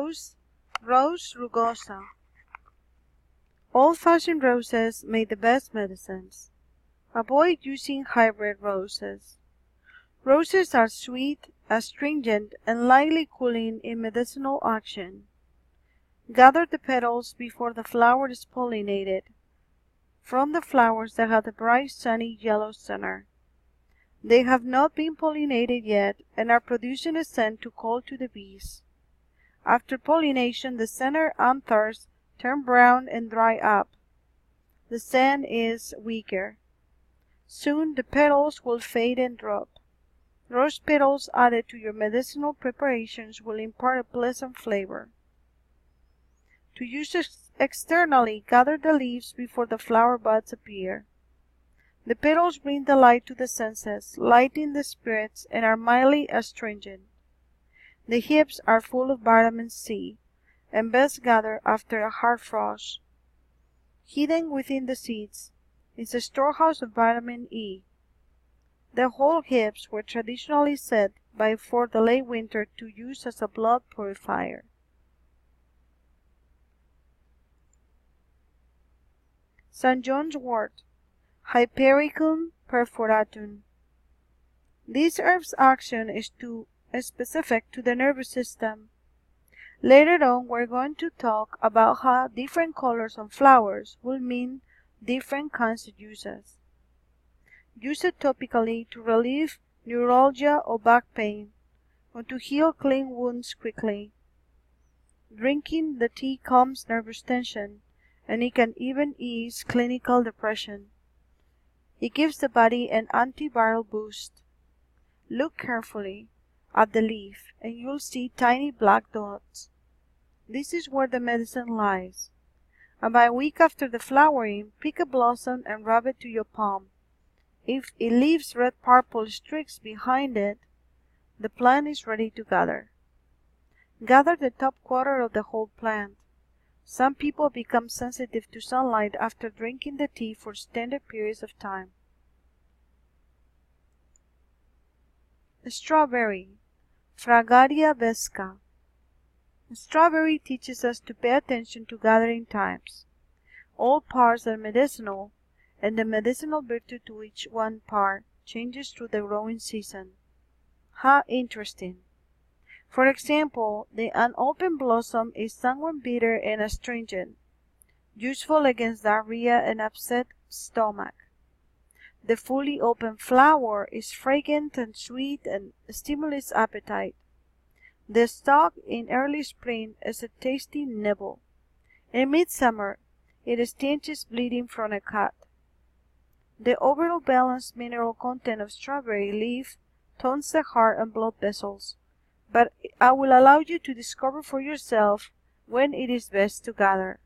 Rose rugosa. Old-fashioned roses make the best medicines. Avoid using hybrid roses. Roses are sweet, astringent, and lightly cooling in medicinal action. Gather the petals before the flower is pollinated from the flowers that have a bright sunny yellow center. They have not been pollinated yet and are producing a scent to call to the bees. After pollination, the center anthers turn brown and dry up. The scent is weaker. Soon the petals will fade and drop. Rose petals added to your medicinal preparations will impart a pleasant flavor. To use externally, gather the leaves before the flower buds appear. The petals bring delight to the senses, lighten the spirits, and are mildly astringent. The hips are full of vitamin C, and best gathered after a hard frost. Hidden within the seeds is a storehouse of vitamin E. The whole hips were traditionally set before the late winter to use as a blood purifier. St. John's wort, Hypericum perforatum. This herb's action is specific to the nervous system. Later on, we're going to talk about how different colors on flowers will mean different kinds of uses. Use it topically to relieve neuralgia or back pain, or to heal clean wounds quickly. Drinking the tea calms nervous tension, and it can even ease clinical depression. It gives the body an antiviral boost. Look carefully at the leaf, and you'll see tiny black dots. This is where the medicine lies. About a week after the flowering, pick a blossom and rub it to your palm. If it leaves red-purple streaks behind it, the plant is ready to gather. Gather the top quarter of the whole plant. Some people become sensitive to sunlight after drinking the tea for extended periods of time. Strawberry, Fragaria vesca. Strawberry teaches us to pay attention to gathering times. All parts are medicinal, and the medicinal virtue to each one part changes through the growing season. How interesting! For example, the unopened blossom is somewhat bitter and astringent, useful against diarrhea and upset stomach. The fully open flower is fragrant and sweet and stimulates appetite. The stalk in early spring is a tasty nibble. In midsummer, it stanches bleeding from a cut. The overall balanced mineral content of strawberry leaf tones the heart and blood vessels, but I will allow you to discover for yourself when it is best to gather.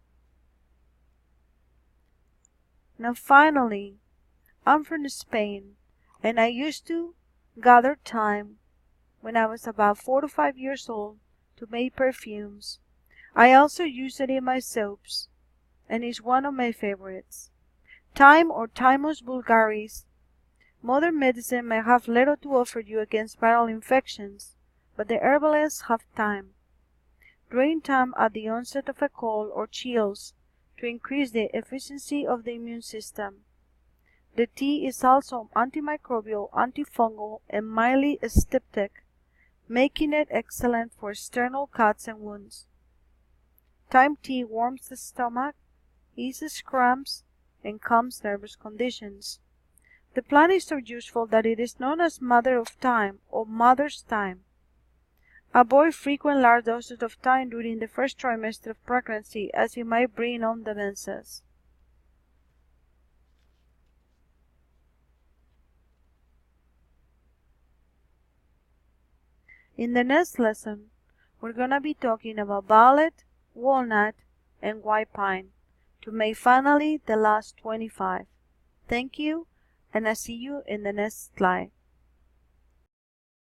Now finally, I'm from Spain, and I used to gather thyme when I was about 4 to 5 years old to make perfumes. I also use it in my soaps, and it's one of my favorites. Thyme, or Thymus vulgaris. Modern medicine may have little to offer you against viral infections, but the herbalists have thyme. Drink thyme at the onset of a cold or chills to increase the efficiency of the immune system. The tea is also antimicrobial, antifungal, and mildly aseptic, making it excellent for external cuts and wounds. Thyme tea warms the stomach, eases cramps, and calms nervous conditions. The plant is so useful that it is known as mother of thyme or mother's thyme. Avoid frequent large doses of thyme during the first trimester of pregnancy, as it might bring on the menses. In the next lesson, we're going to be talking about violet, walnut, and white pine to make finally the last 25. Thank you, and I'll see you in the next slide.